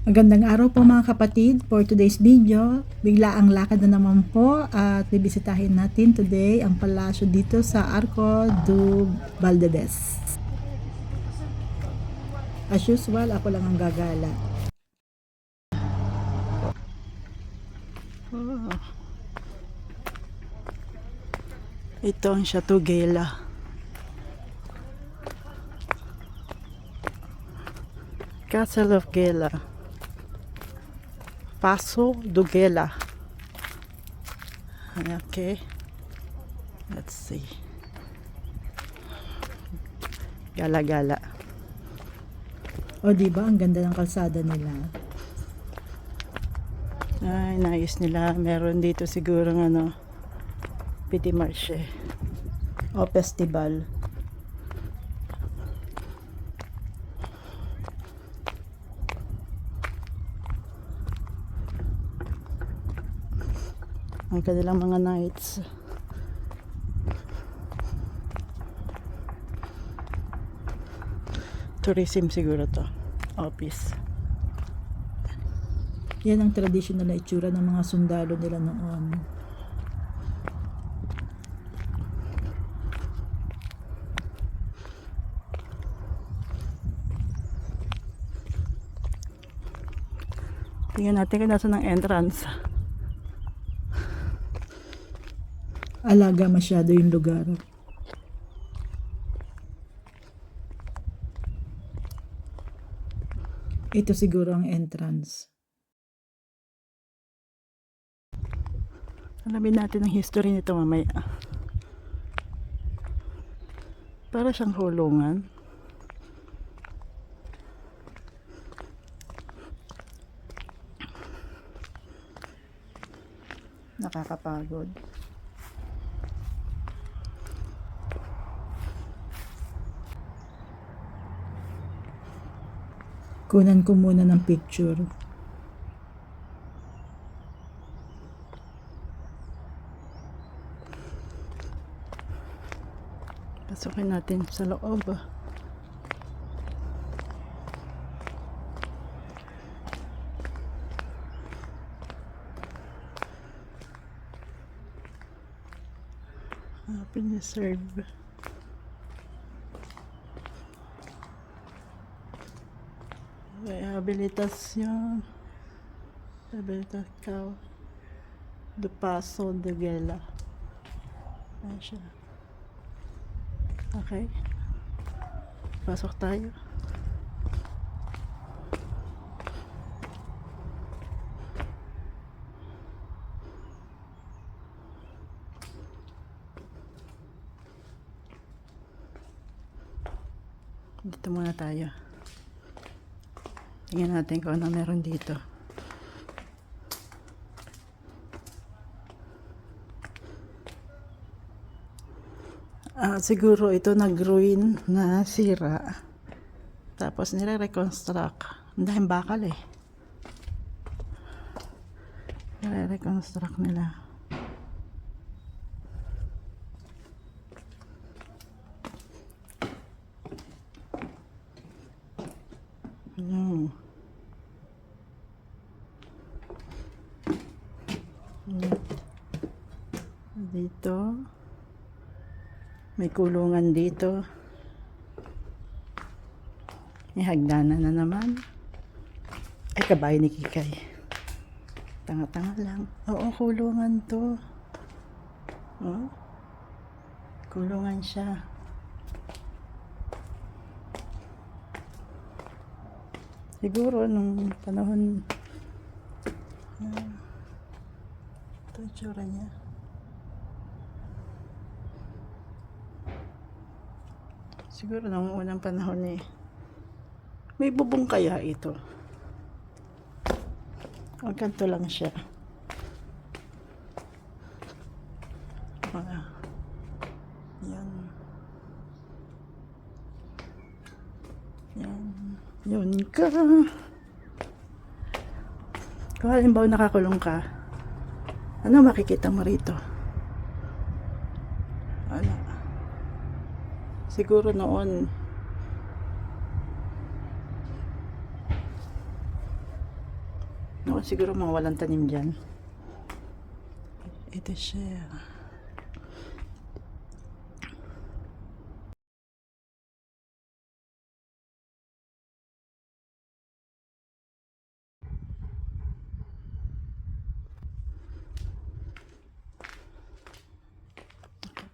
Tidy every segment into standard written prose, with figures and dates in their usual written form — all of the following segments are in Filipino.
Magandang araw po mga kapatid. For today's video, bigla ang lakad na naman po at bibisitahin natin today ang palasyo dito sa Arco do Valdez. As usual, ako lang ang gagala. Ito ang Chateau Gela. Castle of Gela. Paso do Gela. Okay. Let's see. Gala-gala. O diba, ang ganda ng kalsada nila. Ay, nais nila. Meron dito siguro Petit Marché o festival. Ang kanilang mga nights. Tourism siguro to. Office. Yan ang traditional na itsura ng mga sundalo nila noon. Tingnan natin kung nasa ng entrance. Alaga masyado yung lugar. Ito siguro ang entrance. Alamin natin ang history nito mamaya. Para siyang hulungan. Nakakapagod. Kunan ko muna ng picture. Pasukin natin sa loob. Piniserve. Rehabilitasyon. Rehabilitasyon. Do Paso de Gela. Ayan siya. Okay. Pasok tayo. Dito muna tayo. Tingnan natin kung ano meron dito. Siguro ito nag-ruin na sira. Tapos nire-reconstruct. Ang dahil bakal eh. Nire-reconstruct nila. No. Dito. May kulungan dito. May hagdanan na naman. Ay, kabayo ni Kikay. Tanga-tanga lang. Oo, kulungan to. Oh. Kulungan siya. Siguro nung panahon ito yung tsura niya. Siguro nung unang panahon eh. May bubong kaya ito? O ganito lang siya. Yan. Yan. Yun ka. Kung halimbawa nakakulong ka, ano makikita mo rito? Wala. Siguro noon No, siguro mga walang tanim dyan. Ito siya.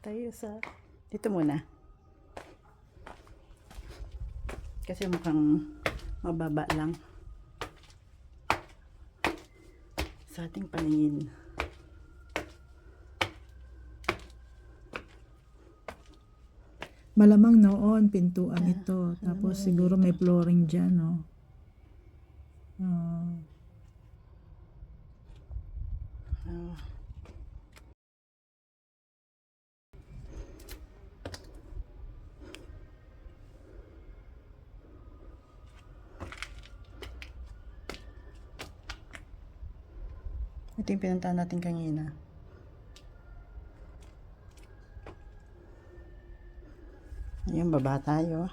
Tayo sa dito muna kasi mukhang mababa lang sa ating paningin. Malamang noon, pintuan ito. Tapos siguro may flooring dyan, no? Ito yung pinuntahan natin kanina. Ayun, baba tayo.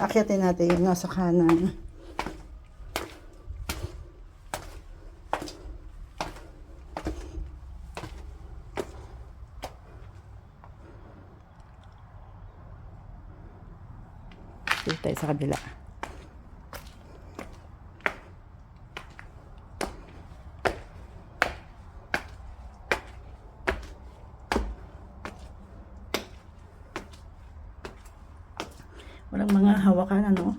Akyatin natin yung nasa kanan. Dito tayo sa kabila. Walang mga hawakan, ano?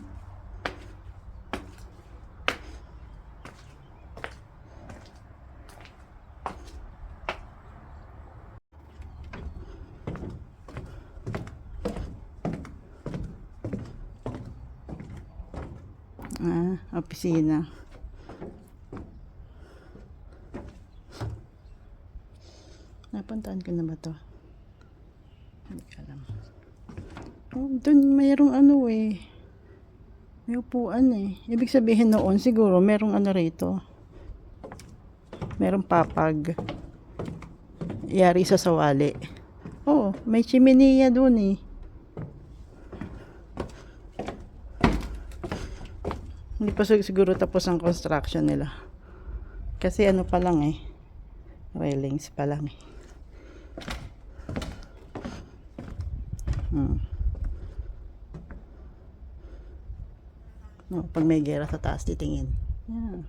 Opisina. Napuntahan ko na ba to? Hindi ko alam. Oh, dun mayroong ano eh. May upuan eh. Ibig sabihin noon siguro merong ano rito. Merong papag. Yari sa sawali. Oh, may chimenea dun eh. Hindi pa siguro tapos ang construction nila. Kasi ano pa lang eh. Railings pa lang eh. No, pag may gera sa taas titingin. Yan.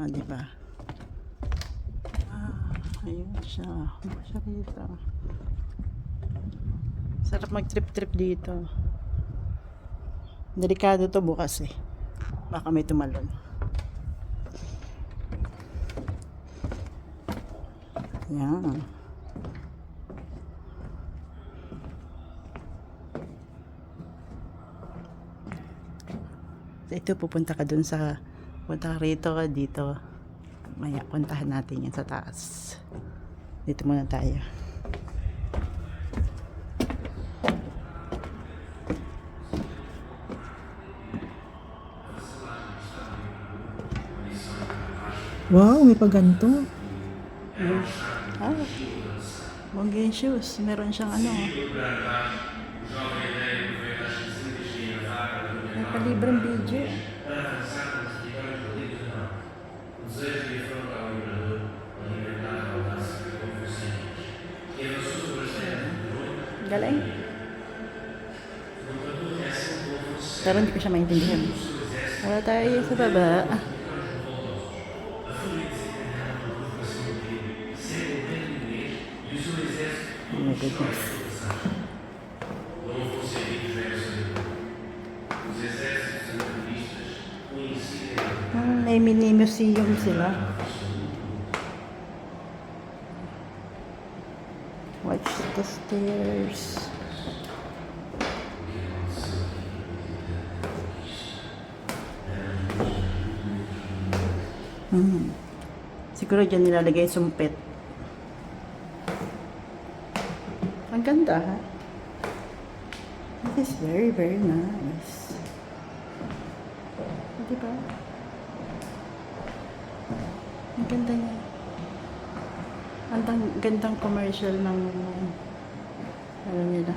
Diba? Ayun siya. Ano siya rito? Sarap mag-trip-trip dito. Delikado to bukas eh. Baka may tumalon. Yan. Ito, pupunta ka dun sa punta ka rito ka dito. Maya, puntahan natin yan sa taas. Dito muna tayo. Wow, may paganto. Bongga shoes. Meron siyang ano. May palibreng video. Galing. Pero hindi ko siya maintindihan. Wala tayo sa baba. Oh my goodness. May mini museum sila. Watch the stairs. Siguro dyan nilalagay sumpet. Ang ganda ha. This is very very nice. Diba? Ang ganda niya. Ang gandang commercial ng ano nila.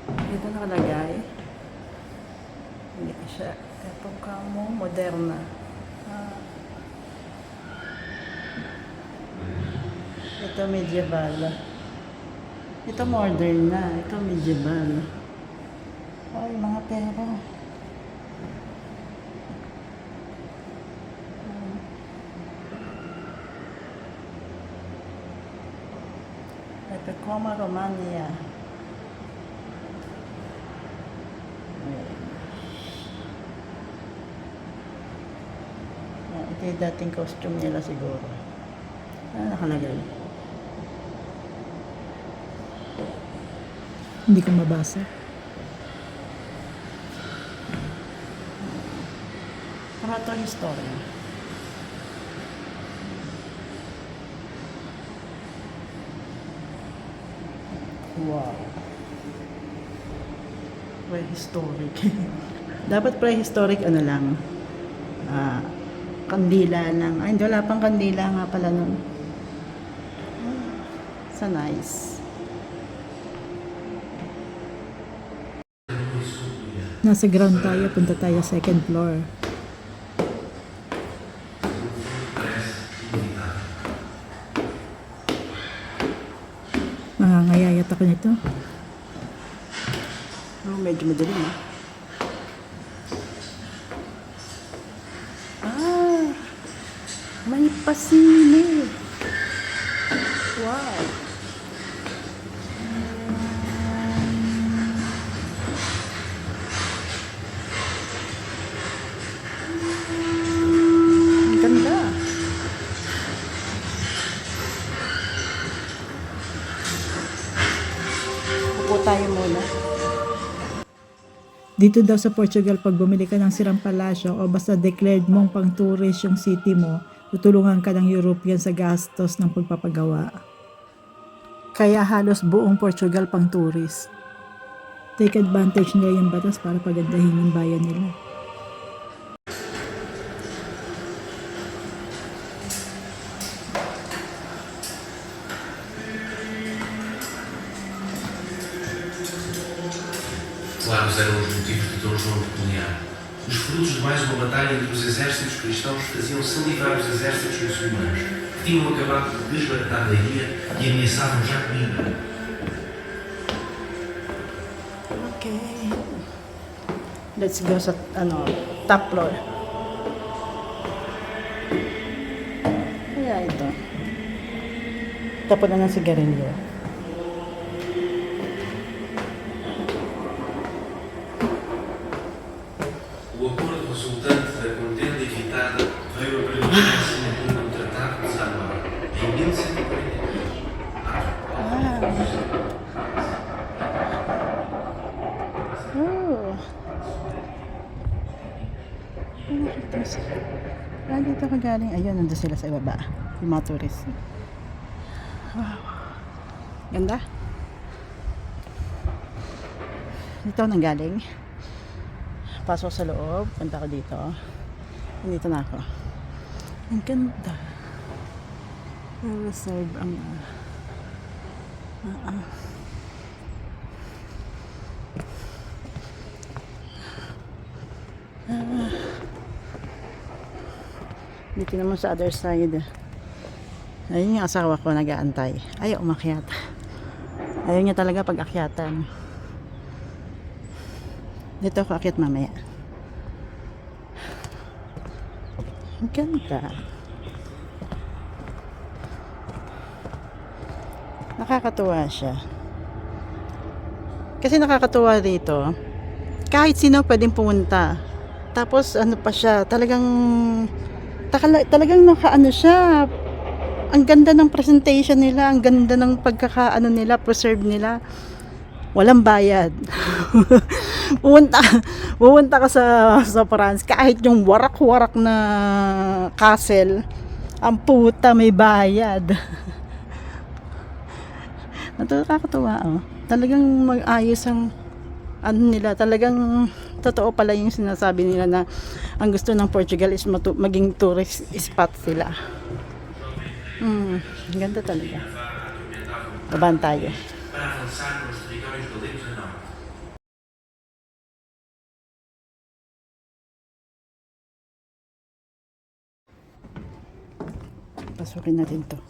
Ito nakalagay. Hindi siya epoka mo, moderna. Ah, ito medieval. Ito modern na. Ito medieval. Ay, mga pera. Epicoma Romania. Ito yung dating costume nila siguro. Ano nakalagay? Hindi ko mabasa. Para ito historia. Wow. Prehistoric. Dapat prehistoric ano lang. Kandila lang. Ay, hindi, wala pang kandila nga pala nun. Sa nice. Nasa ground tayo, punta tayo second floor. Mangangayayat ako nito. Oh, medyo madilim may pasili. Wow. Ang ganda. Upo tayo muna. Dito daw sa Portugal, pag bumili ka ng sirang palasyo o basta declared mong pang tourist yung city mo, tutulungan ka ng European sa gastos ng pagpapagawa. Kaya halos buong Portugal pang tourist. Take advantage nila yung batas para pagandahin yung bayan nila. Claros eram os motivos de Dom João peculiar. Os frutos de mais uma batalha entre os exércitos cristãos faziam salivar os exércitos muçulmanos, que tinham acabado de desbaratar a ilha e ameaçavam já Coimbra. Okay. Let's go sa top floor. Kaya ito. Tapos na ng sigarilyo. O acordo resultante da contenda evitada veio a prejudicar a assinatura do Tratado de Zamora em 1143. Dito ako galing. Ayun, nandun sila sa ibaba. Yung mga tourist. Wow. Ganda. Dito ako nang galing. Pasok sa loob. Punta ko dito. Nandito na ako. Ang ganda. Reserve ang dito naman sa other side. Ayun yung asawa ko nag-aantay. Ayaw umakyat. Ayaw niya talaga pag-akyatan. Dito ako akyat mamaya. Ang ganda. Nakakatuwa siya. Kasi nakakatuwa dito. Kahit sino pwedeng pumunta. Tapos ano pa siya, talagang nakaano siya. Ang ganda ng presentation nila, ang ganda ng pagkakaano nila, preserve nila. Walang bayad. pumunta ka sa France, kahit yung warak-warak na castle, ang puta may bayad. Nakakatuwa, oh. Talagang mag-ayos ang ano nila, talagang totoo pala yung sinasabi nila na ang gusto ng Portugal is maging tourist spot sila. Ganda talaga. Babaan tayo. Para avançar nos territórios galegos a norte. Pasukin natin to.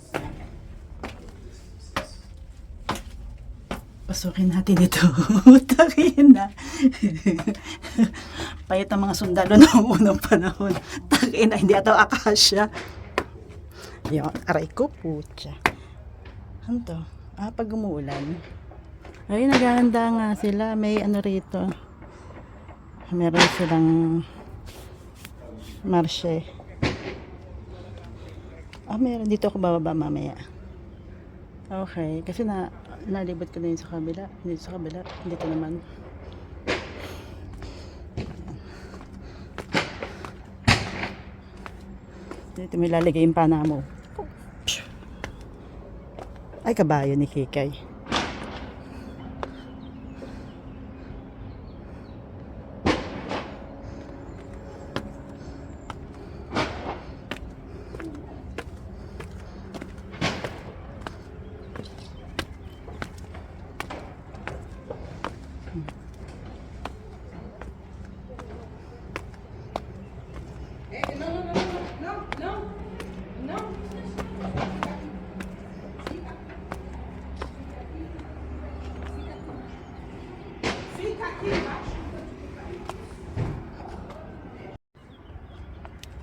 Pasukin natin ito. Takin na. Payat ang mga sundalo noong unang panahon. Takin na, hindi ito akasya. Yung aray ko, putya. Ano to? Pag umuulan. Ay, naghahanda nga sila. May ano rito. Meron silang marshe. Meron. Dito ako bababa mamaya. Okay. Kasi nalibot ko na yun sa kabila. Dito sa kabila. Dito naman. Dito may lalagay yung pana mo. Ay, kabayo ni Kikay.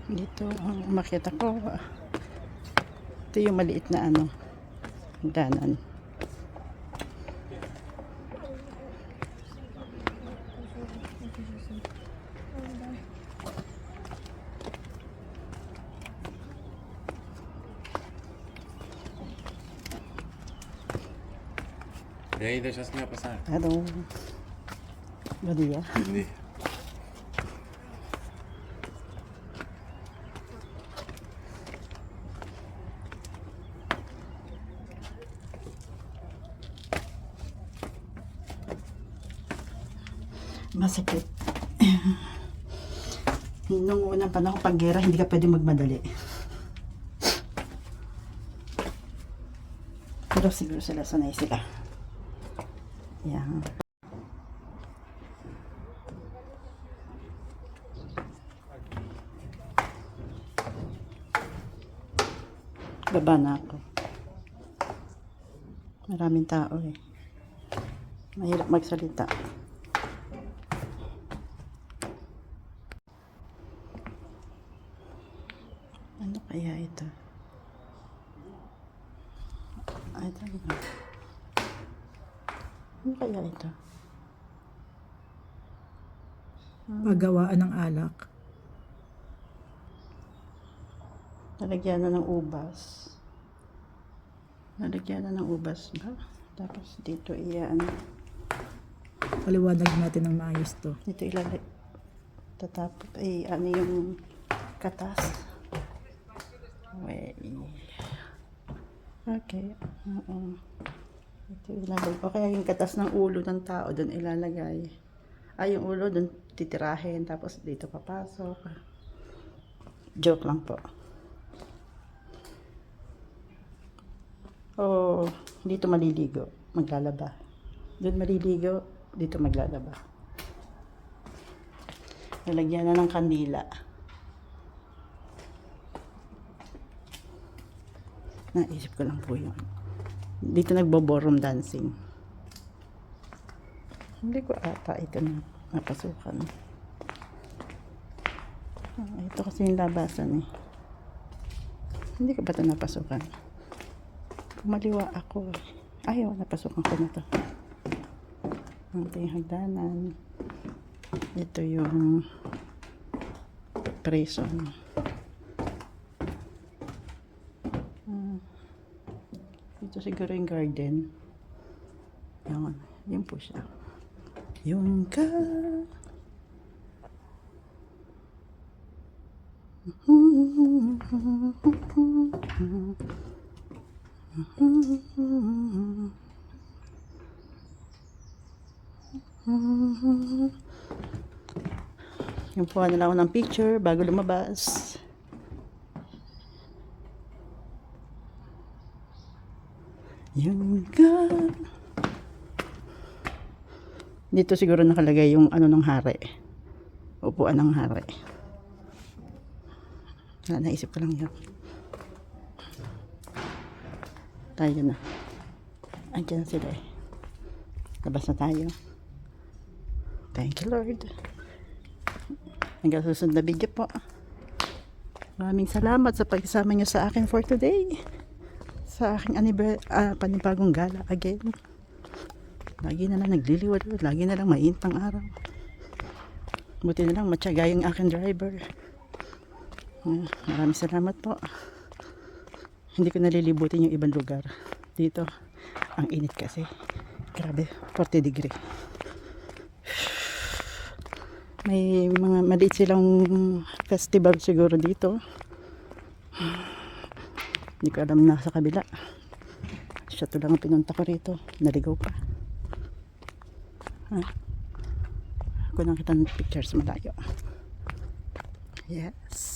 Dito ang umakyat ako. Ito yung maliit na ano, hagdanan. De ahí dejaste a pasar. Hello. Buen día. Sí. Masakit. Nung unang panahon pag gera, hindi ka pwede magmadali. Pero siguro sila sanay sila. Yan. Baba na ako. Maraming tao eh. Mahirap magsalita. Ano kaya ito? Ay, talaga. Ano kaya ito? Paggawaan ng alak. Nalagyan na ng ubas. Nalagyan na ng ubas ba? Tapos dito iyan. Paliwanag natin ng maayos to. Dito ilalagay. Tatapos ay ano yung katas. Okay. Oo. Ito ilalagay. O kaya yung katas ng ulo ng tao doon ilalagay. Yung ulo doon titirahin. Tapos dito papasok. Joke lang po. Dito maliligo. Maglalaba. Doon maliligo. Dito maglalaba. Nalagyan na ng kandila. Naisip ko lang po yun. Dito nagbo-ballroom dancing. Hindi ko ata ito na napasukan. Ito kasi yung labasan eh. Hindi ko ba ito napasukan? Kumaliwa ako eh. Ayaw, napasukan ko na ito. Ito yung hagdanan. Ito yung prison. Ito siguro yung garden. Yun po siya. Yung yung po nila ako ng picture bago lumabas. Yung dito siguro nakalagay yung ano ng hari. Upuan ng hari. Naisip ko lang yun. Tayo na. Andiyan na sila eh. Labas na tayo. Thank you, Lord. Hanggang susunod na video po. Maraming salamat sa pagsama niyo sa akin for today. Sa aking panibagong gala again. Lagi na lang nagliliwad. Lagi na lang mainit ang araw. Buti na lang matyaga yung aking driver. Maraming salamat po. Hindi ko nalilibutin yung ibang lugar. Dito, ang init kasi. Grabe, 40 degree. May mga maliit silang festival siguro dito. Hindi ko alam na sa kabila. Siya to lang ang pinunta ko rito. Naligaw pa. Ako nang kita ng pictures malayo. Yes.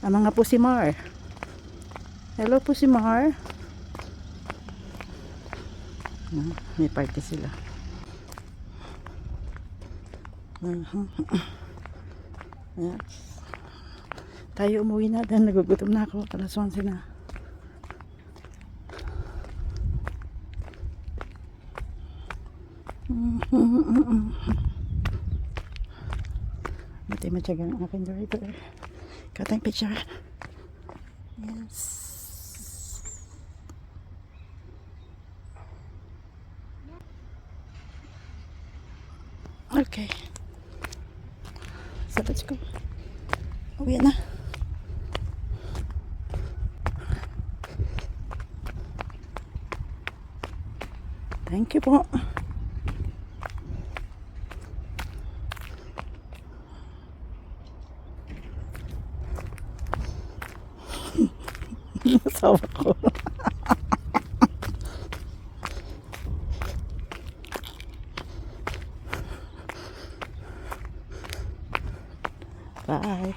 Ang mga po si Mar. Hello po si Mar. May party sila. Yes. Tayo umuwi na dahil nagugutom na ako. Alas 11 na. Buti matyaga ang aking driver. Got a picture. Yes. Okay. So let's go. Uwi na. Thank you po. Nasawa ko. Bye.